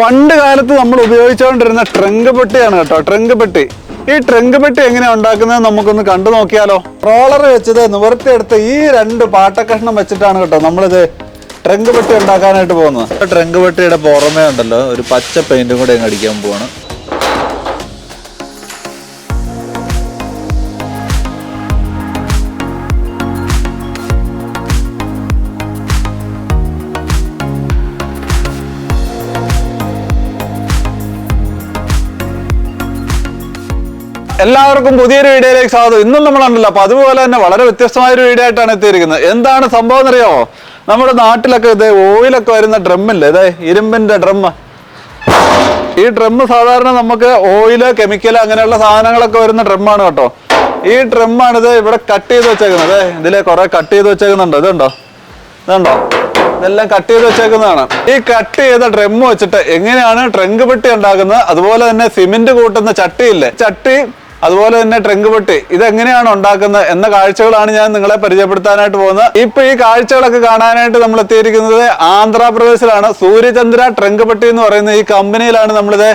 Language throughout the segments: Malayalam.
പണ്ട് കാലത്ത് നമ്മൾ ഉപയോഗിച്ചുകൊണ്ടിരുന്ന ട്രങ്ക് പെട്ടിയാണ് കേട്ടോ, ട്രങ്ക് പെട്ടി. ഈ ട്രങ്ക് പെട്ടി എങ്ങനെയാ ഉണ്ടാക്കുന്നത് നമുക്കൊന്ന് കണ്ടു നോക്കിയാലോ. റോളർ വെച്ചത് നിവർത്തിയെടുത്ത് ഈ രണ്ട് പാട്ടക്കഷ്ണം വെച്ചിട്ടാണ് കേട്ടോ നമ്മളിത് ട്രങ്ക് പെട്ടി ഉണ്ടാക്കാനായിട്ട് പോകുന്നത്. ട്രങ്ക് പെട്ടിയുടെ പുറമേ ഉണ്ടല്ലോ ഒരു പച്ച പെയിന്റും കൂടെ അടിക്കാൻ പോവാണ്. എല്ലാവർക്കും പുതിയൊരു വീഡിയോയിലേക്ക് സ്വാഗതം. ഇന്നും നമ്മളുണ്ടല്ലോ അപ്പൊ അതുപോലെ തന്നെ വളരെ വ്യത്യസ്തമായ ഒരു വീഡിയോ ആയിട്ടാണ് എത്തിയിരിക്കുന്നത്. എന്താണ് സംഭവം എന്നറിയാമോ? നമ്മുടെ നാട്ടിലൊക്കെ ഇത് ഓയിലൊക്കെ വരുന്ന ഡ്രമ്മില്ലേ, ഇതേ ഇരുമ്പിന്റെ ഡ്രം. ഈ ഡ്രം സാധാരണ നമുക്ക് ഓയില്, കെമിക്കൽ അങ്ങനെയുള്ള സാധനങ്ങളൊക്കെ വരുന്ന ഡ്രമ്മാണ് കേട്ടോ. ഈ ഡ്രമ്മാണിത് ഇവിടെ കട്ട് ചെയ്ത് വെച്ചേക്കുന്നത്. ഇതിലെ കുറെ കട്ട് ചെയ്ത് വെച്ചേക്കുന്നുണ്ടോ, ഇതുണ്ടോ, ഇതെല്ലാം കട്ട് ചെയ്ത് വെച്ചേക്കുന്നതാണ്. ഈ കട്ട് ചെയ്ത ഡ്രം വെച്ചിട്ട് എങ്ങനെയാണ് ട്രങ്ക് പെട്ടി ഉണ്ടാക്കുന്നത്, അതുപോലെ തന്നെ സിമെന്റ് കൂട്ടുന്ന ചട്ടിയില്ലേ, ചട്ടി അതുപോലെ തന്നെ ട്രങ്ക് പെട്ടി, ഇതെങ്ങനെയാണ് ഉണ്ടാക്കുന്നത് എന്ന കാഴ്ചകളാണ് ഞാൻ നിങ്ങളെ പരിചയപ്പെടുത്താനായിട്ട് പോകുന്നത്. ഇപ്പൊ ഈ കാഴ്ചകളൊക്കെ കാണാനായിട്ട് നമ്മൾ എത്തിയിരിക്കുന്നത് ആന്ധ്രാപ്രദേശിലാണ്. സൂര്യചന്ദ്ര ട്രങ്ക് പെട്ടി എന്ന് പറയുന്ന ഈ കമ്പനിയിലാണ് നമ്മളിത്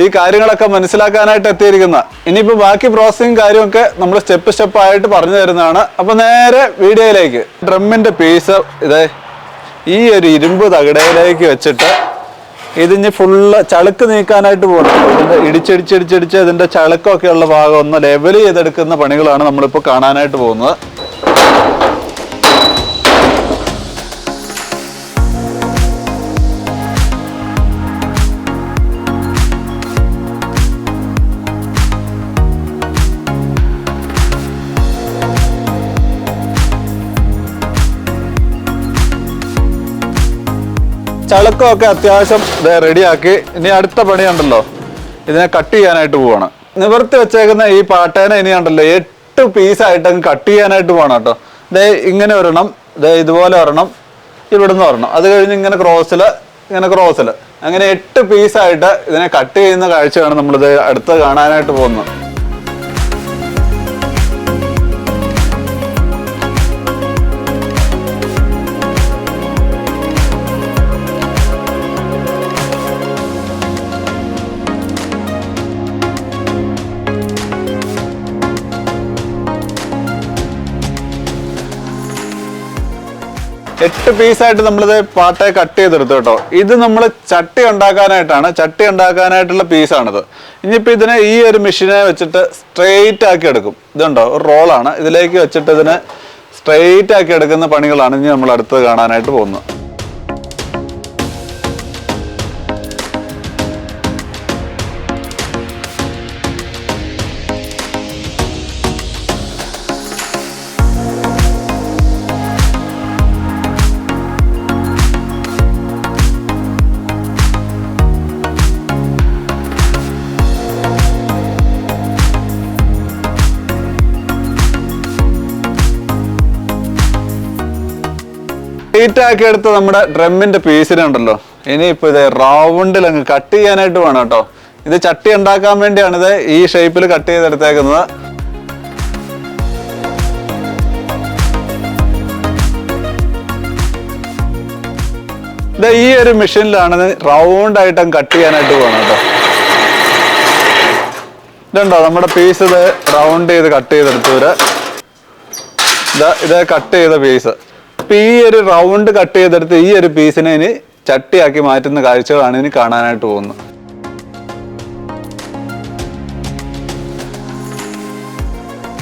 ഈ കാര്യങ്ങളൊക്കെ മനസ്സിലാക്കാനായിട്ട് എത്തിയിരിക്കുന്നത്. ഇനിയിപ്പോ ബാക്കി പ്രോസസ്സിങ് കാര്യമൊക്കെ നമ്മൾ സ്റ്റെപ്പ് ആയിട്ട് പറഞ്ഞു തരുന്നതാണ്. അപ്പൊ നേരെ വീഡിയോയിലേക്ക്. ഡ്രമ്മിന്റെ പീസ് ഇത് ഈ ഒരു ഇരുമ്പ് തകിടയിലേക്ക് വെച്ചിട്ട് ഇതിന് ഫുള്ള് ചളുക്ക് നീക്കാനായിട്ട് പോകണം. ഇതിന്റെ ഇടിച്ചിടിച്ചിടിച്ചിടിച്ച് ഇതിന്റെ ചളുക്കൊക്കെ ഉള്ള ഭാഗം ഒന്ന് ലെവൽ ചെയ്തെടുക്കുന്ന പണികളാണ് നമ്മളിപ്പോൾ കാണാനായിട്ട് പോകുന്നത്. ചളുക്കമൊക്കെ അത്യാവശ്യം റെഡിയാക്കി ഇനി അടുത്ത പണിയുണ്ടല്ലോ, ഇതിനെ കട്ട് ചെയ്യാനായിട്ട് പോവാണ്. നിവർത്തി വെച്ചേക്കുന്ന ഈ പാട്ടേനെ ഇനി ഉണ്ടല്ലോ 8 പീസായിട്ട് അങ്ങ് കട്ട് ചെയ്യാനായിട്ട് പോകണം കേട്ടോ. ഇങ്ങനെ ഒരെണ്ണം, ഇതുപോലെ ഒരെണ്ണം, ഇവിടുന്ന് ഒരെണ്ണം, അത് കഴിഞ്ഞ് ഇങ്ങനെ ക്രോസില് അങ്ങനെ 8 പീസായിട്ട് ഇതിനെ കട്ട് ചെയ്യുന്ന കാഴ്ചയാണ് നമ്മളിത് അടുത്ത് കാണാനായിട്ട് പോകുന്നത്. എട്ട് പീസായിട്ട് നമ്മളിത് പാട്ടയെ കട്ട് ചെയ്തെടുത്തു കേട്ടോ. ഇത് നമ്മൾ ചട്ടി ഉണ്ടാക്കാനായിട്ടുള്ള പീസാണിത്. ഇനിയിപ്പോൾ ഇതിനെ ഈ ഒരു മെഷീനെ വെച്ചിട്ട് സ്ട്രെയിറ്റ് ആക്കി എടുക്കും. ഇതുണ്ടോ, ഒരു റോളാണ്, ഇതിലേക്ക് വെച്ചിട്ട് ഇതിനെ സ്ട്രെയിറ്റ് ആക്കി എടുക്കുന്ന പണികളാണ് ഇനി നമ്മൾ അടുത്ത് കാണാനായിട്ട് പോകുന്നത്. ആക്കി എടുത്ത് നമ്മുടെ ഡ്രമ്മിന്റെ പീസിനെ ഉണ്ടല്ലോ ഇനിയിപ്പോ ഇത് റൗണ്ടിൽ അങ്ങ് കട്ട് ചെയ്യാനായിട്ട് വേണം കേട്ടോ. ഇത് ചട്ടി ഉണ്ടാക്കാൻ വേണ്ടിയാണ് ഇത് ഈ ഷേപ്പിൽ കട്ട് ചെയ്തെടുത്തേക്കുന്നത്. ഇത് ഈ ഒരു മെഷീനിലാണ് റൗണ്ട് ആയിട്ട് അങ്ങ് കട്ട് ചെയ്യാനായിട്ട് പോകണം കേട്ടോ. ഇതുണ്ടോ നമ്മുടെ പീസ്, ഇത് റൗണ്ട് ചെയ്ത് കട്ട് ചെയ്തെടുത്തവര് ഇത് കട്ട് ചെയ്ത പീസ്. ഇപ്പൊ ഈ ഒരു റൗണ്ട് കട്ട് ചെയ്തെടുത്ത് ഈ ഒരു പീസിനെ ഇനി ചട്ടിയാക്കി മാറ്റുന്ന കാഴ്ചകളാണ് ഇനി കാണാനായിട്ട് പോകുന്നത്.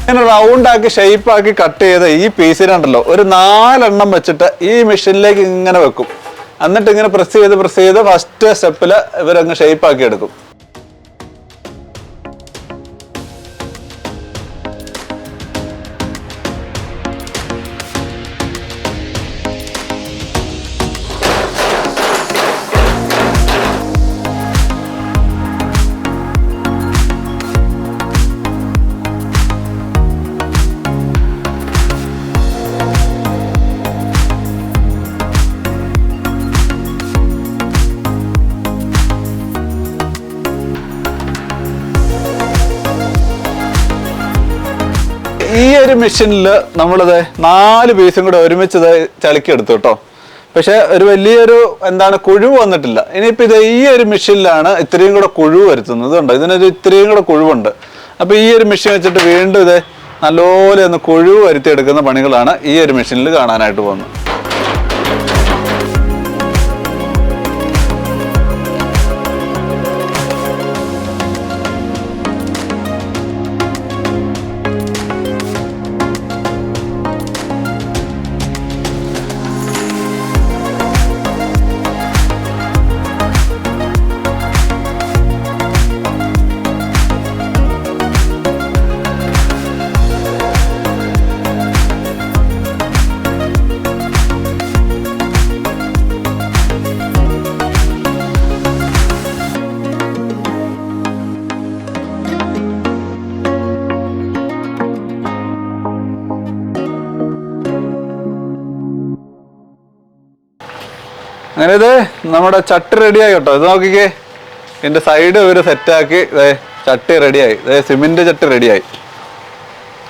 ഇങ്ങനെ റൗണ്ട് ആക്കി ഷേപ്പാക്കി കട്ട് ചെയ്ത ഈ പീസിനുണ്ടല്ലോ ഒരു 4 എണ്ണം വെച്ചിട്ട് ഈ മെഷീനിലേക്ക് ഇങ്ങനെ വെക്കും. എന്നിട്ട് ഇങ്ങനെ പ്രസ് ചെയ്ത് ഫസ്റ്റ് സ്റ്റെപ്പില് ഇവരങ്ങ് ഷേപ്പാക്കി എടുക്കും. ഈ ഒരു മെഷീനിൽ നമ്മളിത് 4 പീസും കൂടെ ഒരുമിച്ച് ചളുക്കി എടുത്തു കേട്ടോ. പക്ഷെ ഒരു വലിയൊരു എന്താണ് കുഴിവ് വന്നിട്ടില്ല. ഇനിയിപ്പോൾ ഇത് ഈ ഒരു മെഷീനിലാണ് ഇത്രയും കൂടെ കുഴിവ് വരുത്തുന്നത്. ഉണ്ടോ, ഇതിനൊരു ഇത്രയും കൂടെ കുഴിവുണ്ട്. അപ്പോൾ ഈ ഒരു മെഷീൻ വെച്ചിട്ട് വീണ്ടും ഇത് നല്ലപോലെ ഒന്ന് കുഴിവ് വരുത്തിയെടുക്കുന്ന പണികളാണ് ഈ ഒരു മെഷീനിൽ കാണാനായിട്ട് പോകുന്നത്. അങ്ങനെ ഇത് നമ്മുടെ ചട്ടി റെഡിയായി കേട്ടോ. ഇത് നോക്കിക്കേ, ഇതിൻ്റെ സൈഡ് ഇവർ സെറ്റാക്കി ചട്ടി റെഡിയായി. സിമെന്റ് ചട്ടി റെഡിയായി.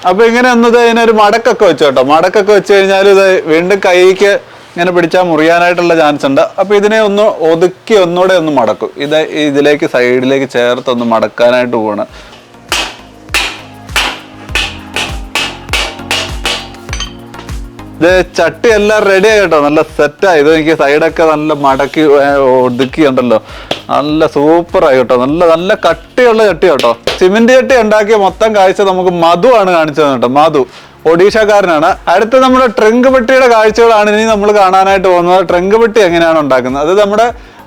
അപ്പോൾ ഇങ്ങനെ ഒന്നത് ഇതിനൊരു മടക്കൊക്കെ വെച്ചു കേട്ടോ. മടക്കൊക്കെ വെച്ച് കഴിഞ്ഞാൽ ഇത് വീണ്ടും കൈക്ക് ഇങ്ങനെ പിടിച്ചാൽ മുറിയാനായിട്ടുള്ള ചാൻസ് ഉണ്ട്. അപ്പോൾ ഇതിനെ ഒന്ന് ഒതുക്കി ഒന്നുകൂടെ ഒന്ന് മടക്കും. ഇത് ഇതിലേക്ക് സൈഡിലേക്ക് ചേർത്തൊന്ന് മടക്കാനായിട്ട് പോവാണ്. ഇത് ചട്ടി എല്ലാം റെഡി ആയി കേട്ടോ, നല്ല സെറ്റായി. ഇത് എനിക്ക് സൈഡൊക്കെ നല്ല മടക്കി ഒതുക്കി ഉണ്ടല്ലോ, നല്ല സൂപ്പറായി കേട്ടോ. നല്ല നല്ല കട്ടിയുള്ള ചട്ടി കേട്ടോ. സിമെന്റ് ചട്ടി ഉണ്ടാക്കിയ മൊത്തം കാഴ്ച നമുക്ക് മധു ആണ് കാണിച്ചത് കേട്ടോ. മധു ഒഡീഷക്കാരനാണ്. അടുത്ത നമ്മുടെ ട്രങ്ക് പെട്ടിയുടെ കാഴ്ചകളാണ് ഇനി നമ്മൾ കാണാനായിട്ട് പോകുന്നത്. ട്രങ്ക് പെട്ടി എങ്ങനെയാണ് ഉണ്ടാക്കുന്നത് അത് നമ്മുടെ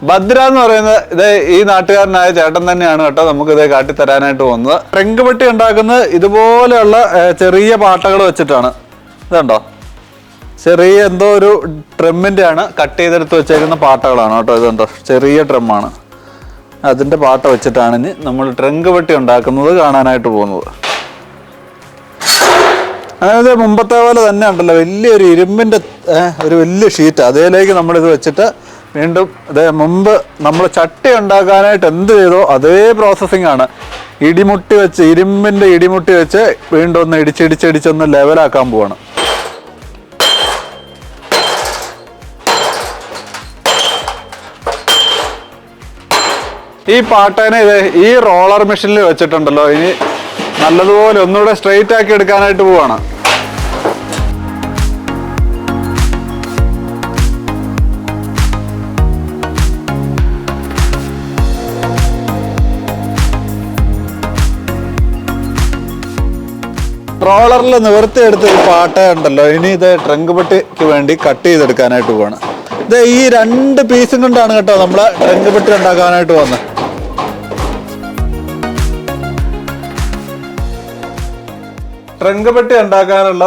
ഭദ്ര എന്ന് പറയുന്നത് ഇത് ഈ നാട്ടുകാരനായ ചേട്ടൻ തന്നെയാണ് കേട്ടോ നമുക്ക് ഇത് കാട്ടിത്തരാനായിട്ട് പോകുന്നത്. ട്രങ്ക് പെട്ടി ഉണ്ടാക്കുന്നത് ഇതുപോലെയുള്ള ചെറിയ പാട്ടകൾ വെച്ചിട്ടാണ്. ഇതുണ്ടോ, ചെറിയ എന്തോ ഒരു ഡ്രമ്മിൻ്റെ ആണ് കട്ട് ചെയ്തെടുത്ത് വെച്ചേക്കുന്ന പാട്ടകളാണ് കേട്ടോ. ഇതുണ്ടോ, ചെറിയ ഡ്രമ്മാണ്. അതിൻ്റെ പാട്ട വെച്ചിട്ടാണ് ഇനി നമ്മൾ ട്രങ്ക് പെട്ടി ഉണ്ടാക്കുന്നത് കാണാനായിട്ട് പോകുന്നത്. അതായത് മുമ്പത്തെ പോലെ തന്നെ ഉണ്ടല്ലോ, വലിയൊരു ഇരുമ്പിൻ്റെ ഒരു വലിയ ഷീറ്റ്, അതിലേക്ക് നമ്മളിത് വെച്ചിട്ട് വീണ്ടും മുമ്പ് നമ്മൾ ചട്ടി ഉണ്ടാക്കാനായിട്ട് എന്ത് ചെയ്തോ അതേ പ്രോസസ്സിംഗ് ആണ്. ഇടിമുട്ടി വെച്ച്, ഇരുമ്പിൻ്റെ ഇടിമുട്ടി വെച്ച് വീണ്ടും ഒന്ന് ഇടിച്ചിടിച്ചൊന്ന് ലെവലാക്കാൻ പോവാണ്. ഈ പാട്ടേനെ ഈ റോളർ മെഷീനിൽ വെച്ചിട്ടുണ്ടല്ലോ, ഇനി നല്ലതുപോലെ ഒന്നുകൂടെ സ്ട്രെയിറ്റ് ആക്കി എടുക്കാനായിട്ട് പോവാണ്. റോളറിൽ നിവർത്തിയെടുത്ത് ഈ പാട്ട ഉണ്ടല്ലോ, ഇനി ഇത് ട്രങ്ക് പെട്ടിക്ക് വേണ്ടി കട്ട് ചെയ്തെടുക്കാനായിട്ട് പോവാണ്. ഇത് ഈ 2 പീസും കൊണ്ടാണ് കേട്ടോ നമ്മൾ ട്രങ്ക് പെട്ടി ഉണ്ടാക്കാനായിട്ട് വന്നത്. ട്രങ്ക് പെട്ടി ഉണ്ടാക്കാനുള്ള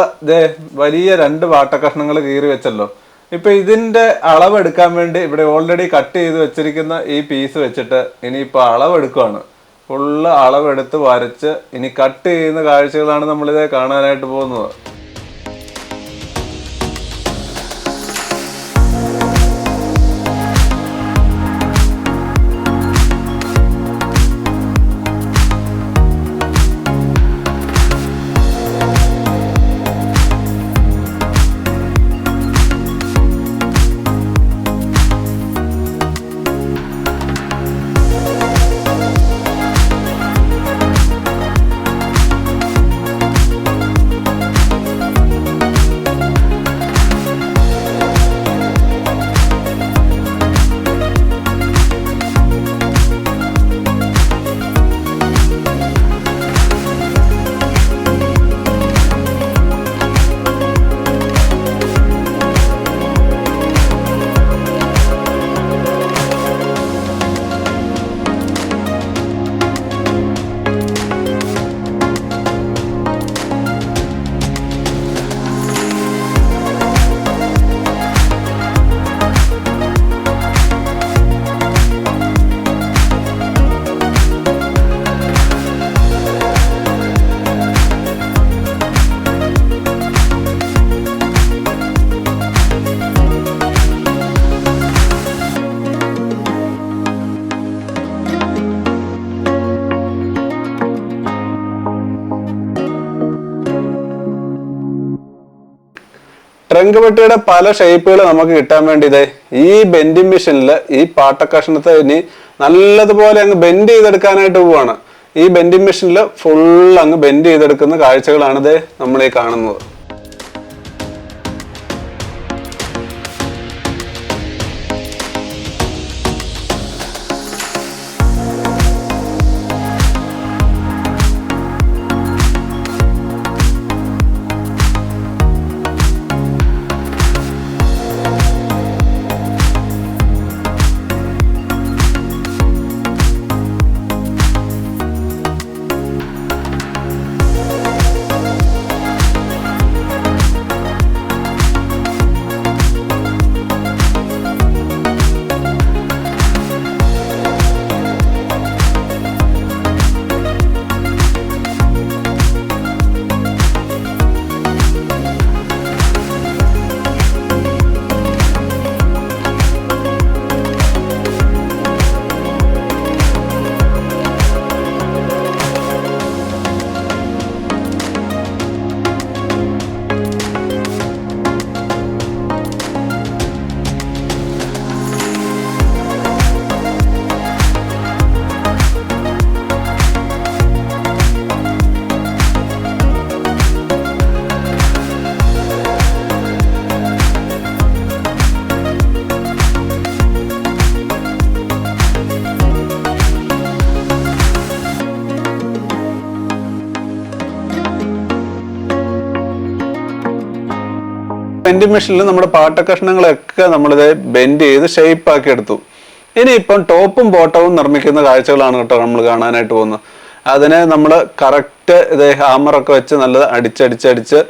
വലിയ 2 വാട്ടക്കഷ്ണങ്ങൾ കീറി വെച്ചല്ലോ. ഇപ്പൊ ഇതിന്റെ അളവെടുക്കാൻ വേണ്ടി ഇവിടെ ഓൾറെഡി കട്ട് ചെയ്ത് വെച്ചിരിക്കുന്ന ഈ പീസ് വെച്ചിട്ട് ഇനിയിപ്പോൾ അളവെടുക്കുകയാണ്. ഫുള്ള് അളവെടുത്ത് വരച്ച് ഇനി കട്ട് ചെയ്യുന്ന കാഴ്ചകളാണ് നമ്മളിത് കാണാനായിട്ട് പോകുന്നത്. ട്രങ്ക് പെട്ടിയുടെ പല ഷേപ്പുകൾ നമുക്ക് കിട്ടാൻ വേണ്ടി ഇതേ ഈ ബെൻഡിങ് മെഷീനിൽ ഈ പാട്ടക്കഷ്ണത്തെ ഇനി നല്ലതുപോലെ അങ്ങ് ബെൻഡ് ചെയ്തെടുക്കാനായിട്ട് പോവാണ്. ഈ ബെൻഡിങ് മെഷീനിൽ ഫുൾ അങ്ങ് ബെൻഡ് ചെയ്തെടുക്കുന്ന കാഴ്ചകളാണ് ഇതേ നമ്മൾ ഈ കാണുന്നത്. ബെൻഡിങ് മെഷീനിൽ നമ്മുടെ പാട്ടക്കഷ്ണങ്ങളൊക്കെ നമ്മളിത് ബെൻഡ് ചെയ്ത് ഷേപ്പ് ആക്കി എടുത്തു. ഇനിയിപ്പം ടോപ്പും ബോട്ടവും നിർമ്മിക്കുന്ന കാഴ്ചകളാണ് കേട്ടോ നമ്മൾ കാണാനായിട്ട് പോകുന്നത്. അതിനെ നമ്മൾ കറക്റ്റ് ഇത് ഹാമറൊക്കെ വെച്ച് നല്ല അടിച്ചടിച്ചടിച്ച്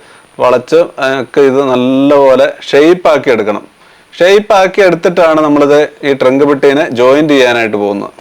വളച്ച് ഒക്കെ ഇത് നല്ലപോലെ ഷേപ്പ് ആക്കി എടുക്കണം. ഷേപ്പ് ആക്കി എടുത്തിട്ടാണ് നമ്മളിത് ഈ ട്രങ്ക് പെട്ടീനെ ജോയിന്റ് ചെയ്യാനായിട്ട് പോകുന്നത്.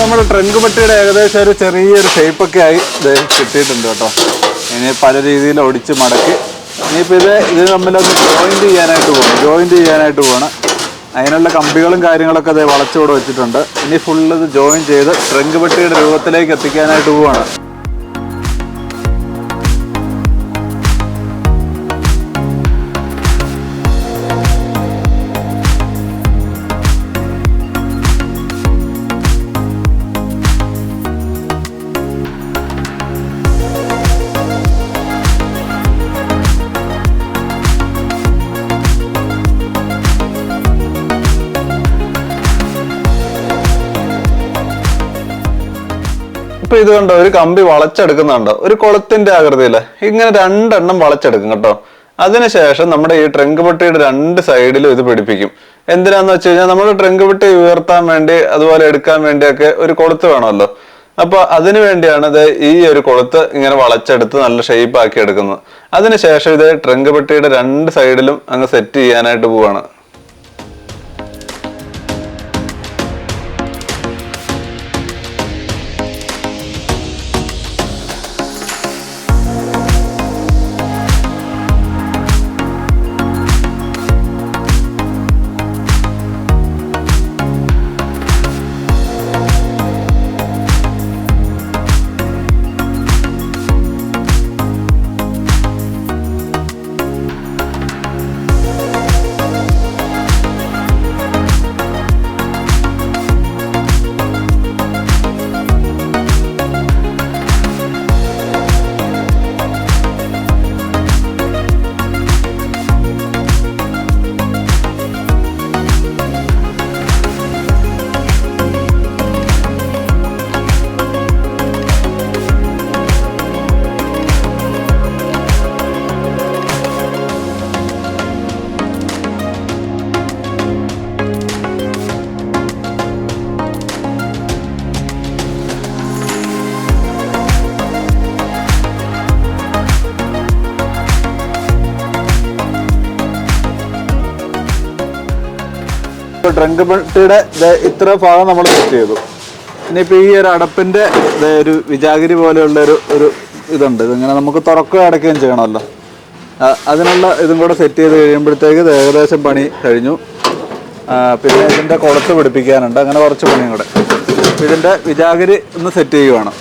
നമ്മുടെ ട്രങ്ക് പെട്ടിയുടെ ഏകദേശം ഒരു ചെറിയൊരു ഷേപ്പൊക്കെ ആയി ഇത് കിട്ടിയിട്ടുണ്ട് കേട്ടോ. ഇനി പല രീതിയിൽ ഒടിച്ച് മടക്കി ഇനിയിപ്പോൾ ഇത് തമ്മിലൊന്ന് ജോയിന്റ് ചെയ്യാനായിട്ട് പോകണം. അതിനുള്ള കമ്പികളും കാര്യങ്ങളൊക്കെ അത് വളച്ചുകൂടെ വെച്ചിട്ടുണ്ട്. ഇനി ഫുള്ള് ഇത് ജോയിൻ ചെയ്ത് ട്രങ്ക് പെട്ടിയുടെ രൂപത്തിലേക്ക് എത്തിക്കാനായിട്ട് പോവാണ്. ഇപ്പൊ ഇത് കണ്ടോ, ഒരു കമ്പി വളച്ചെടുക്കുന്നുണ്ടോ, ഒരു കുളത്തിന്റെ ആകൃതിയില് ഇങ്ങനെ രണ്ടെണ്ണം വളച്ചെടുക്കും കേട്ടോ. അതിനുശേഷം നമ്മുടെ ഈ ട്രങ്ക് പെട്ടിയുടെ രണ്ട് സൈഡിലും ഇത് പിടിപ്പിക്കും. എന്തിനാന്ന് വെച്ച് കഴിഞ്ഞാൽ നമ്മുടെ ട്രങ്ക് പെട്ടി ഉയർത്താൻ വേണ്ടി അതുപോലെ എടുക്കാൻ വേണ്ടിയൊക്കെ ഒരു കൊളുത്ത് വേണമല്ലോ. അപ്പൊ അതിനു വേണ്ടിയാണ് ഇത് ഈ ഒരു കൊളുത്ത് ഇങ്ങനെ വളച്ചെടുത്ത് നല്ല ഷേപ്പ് ആക്കി എടുക്കുന്നത്. അതിനുശേഷം ഇത് ട്രങ്ക് പെട്ടിയുടെ രണ്ട് സൈഡിലും അങ്ങ് സെറ്റ് ചെയ്യാനായിട്ട് പോവാണ്. ട്രങ്ക് പെട്ടിയുടെ ഇത്ര ഭാഗം നമ്മൾ സെറ്റ് ചെയ്തു. ഇനിയിപ്പോൾ ഈ ഒരു അടപ്പിൻ്റെ ഒരു വിജാഗിരി പോലെയുള്ള ഒരു ഇതുണ്ട്. ഇതിങ്ങനെ നമുക്ക് തുറക്കുകയും അടയ്ക്കുകയും ചെയ്യണമല്ലോ. അതിനുള്ള ഇതും കൂടെ സെറ്റ് ചെയ്ത് കഴിയുമ്പോഴത്തേക്ക് ഏകദേശം പണി കഴിഞ്ഞു. പിന്നെ ഇതിൻ്റെ കുളത്ത് പിടിപ്പിക്കാനുണ്ട്, അങ്ങനെ കുറച്ച് പണിയും കൂടെ. ഇതിൻ്റെ വിജാഗിരി ഒന്ന് സെറ്റ് ചെയ്യുവാണ്.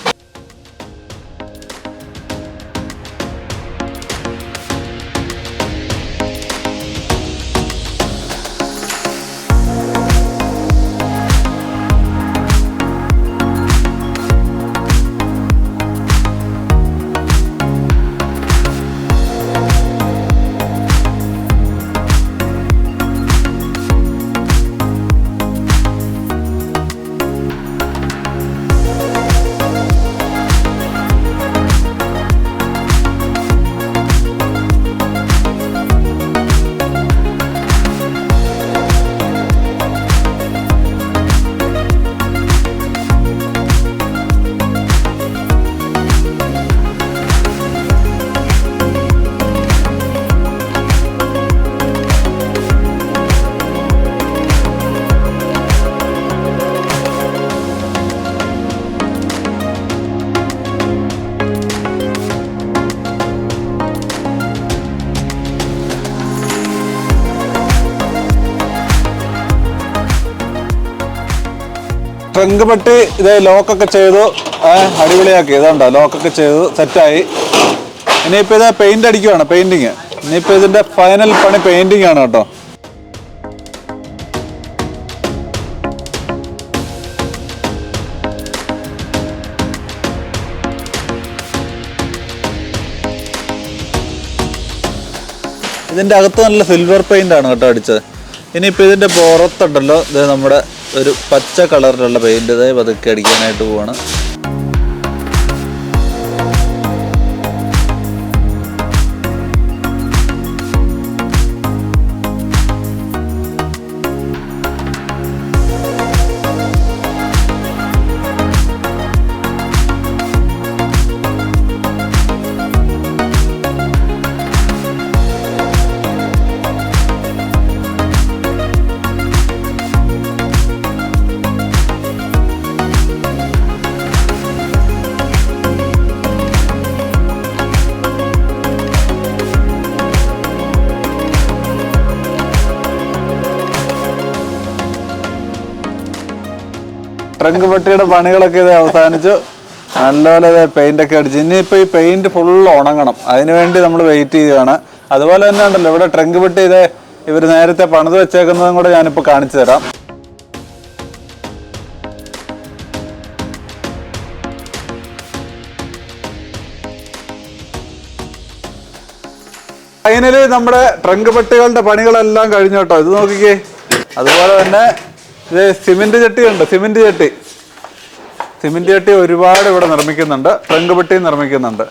ട്രങ്ക് പെട്ടി ഇത് ലോക്കൊക്കെ ചെയ്തു, അടിപൊളിയാക്കി. ഇതുണ്ടോ, ലോക്കൊക്കെ ചെയ്തു, സെറ്റായി. ഇനിയിപ്പോൾ ഇത് പെയിന്റ് അടിക്കുവാണ്, പെയിന്റിങ്. ഇനിയിപ്പോൾ ഇതിന്റെ ഫൈനൽ പണി പെയിന്റിങ് ആണ് കേട്ടോ. ഇതിന്റെ അകത്ത് നല്ല സിൽവർ പെയിന്റ് ആണ് കേട്ടോ അടിച്ചത്. ഇനിയിപ്പോൾ ഇതിന്റെ പുറത്തുണ്ടല്ലോ, ഇത് നമ്മുടെ ഒരു പച്ച കളറിലുള്ള പെയിന്റ് ഇതായി പതുക്കെ അടിക്കാനായിട്ട് പോവാണ്. ട്രങ്ക് പെട്ടിയുടെ പണികളൊക്കെ ഇത് അവസാനിച്ചു. നല്ലപോലെ പെയിന്റ് ഒക്കെ അടിച്ചു. ഇനിയിപ്പോൾ ഈ പെയിന്റ് ഫുള്ള് ഉണങ്ങണം, അതിനുവേണ്ടി നമ്മൾ വെയിറ്റ് ചെയ്യുകയാണ്. അതുപോലെ തന്നെ ഉണ്ടല്ലോ ഇവിടെ ട്രങ്ക് പെട്ടി ഇത് ഇവർ നേരത്തെ പണിത് വെച്ചേക്കുന്നതും കൂടെ ഞാനിപ്പോൾ കാണിച്ചു തരാം. ഫൈനലി നമ്മുടെ ട്രങ്ക് പെട്ടികളുടെ പണികളെല്ലാം കഴിഞ്ഞു കേട്ടോ. ഇത് നോക്കിക്കേ. അതുപോലെ തന്നെ ഇത് സിമെന്റ് ചട്ടിയുണ്ട്, സിമെന്റ് ചട്ടി ഒരുപാട് ഇവിടെ നിർമ്മിക്കുന്നുണ്ട്. ട്രങ്ക് പെട്ടി നിർമ്മിക്കുന്നുണ്ട്.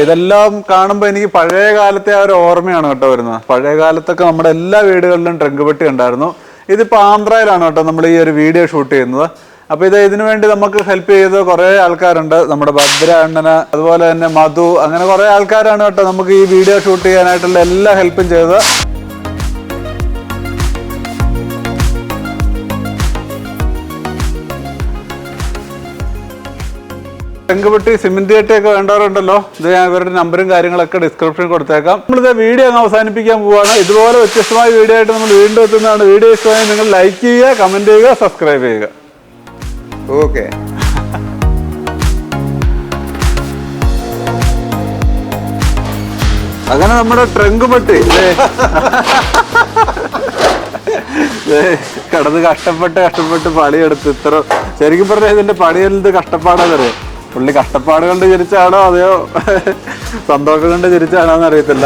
ഇതെല്ലാം കാണുമ്പോൾ എനിക്ക് പഴയ കാലത്തെ ആ ഒരു ഓർമ്മയാണ് കേട്ടോ വരുന്നത്. പഴയ കാലത്തൊക്കെ നമ്മുടെ എല്ലാ വീടുകളിലും ട്രങ്ക് പെട്ടി ഉണ്ടായിരുന്നു. ഇതിപ്പോൾ ആന്ധ്രയിലാണ് കേട്ടോ നമ്മൾ ഈ ഒരു വീഡിയോ ഷൂട്ട് ചെയ്യുന്നത്. അപ്പോൾ ഇതിനു വേണ്ടി നമുക്ക് ഹെൽപ്പ് ചെയ്ത് കുറേ ആൾക്കാരുണ്ട്. നമ്മുടെ ഭദ്ര അണ്ണന്, അതുപോലെ തന്നെ മധു, അങ്ങനെ കുറേ ആൾക്കാരാണ് കേട്ടോ നമുക്ക് ഈ വീഡിയോ ഷൂട്ട് ചെയ്യാനായിട്ടുള്ള എല്ലാ ഹെൽപ്പും ചെയ്തത്. ട്രങ്ക് പെട്ടി, സിമെന്റ് ചട്ടിയൊക്കെ വേണ്ടവരുണ്ടല്ലോ, ഇത് ഞാൻ ഇവരുടെ നമ്പറും കാര്യങ്ങളൊക്കെ ഡിസ്ക്രിപ്ഷനിൽ കൊടുത്തേക്കാം. നമ്മളിത് വീഡിയോ അങ്ങ് അവസാനിപ്പിക്കാൻ പോവാണ്. ഇതുപോലെ വ്യത്യസ്തമായ വീഡിയോ ആയിട്ട് നമ്മൾ വീണ്ടും എത്തുന്നതാണ്. വീഡിയോ ഇഷ്ടമായി നിങ്ങൾ ലൈക്ക് ചെയ്യുക, കമന്റ് ചെയ്യുക, സബ്സ്ക്രൈബ് ചെയ്യുക. ഓക്കെ. അങ്ങനെ നമ്മുടെ ട്രങ്ക് പെട്ടി കിടന്ന് കഷ്ടപ്പെട്ട് പണിയെടുത്ത് ഇത്ര, ശരിക്കും പറഞ്ഞാൽ ഇതിന്റെ പണിയെന്ത് കഷ്ടപ്പാടാന്നറിയാം. പുള്ളി കഷ്ടപ്പാട് കൊണ്ട് ചിരിച്ചാണോ അതെയോ സന്തോഷം കൊണ്ട് ചിരിച്ചാണോ എന്നറിയത്തില്ല.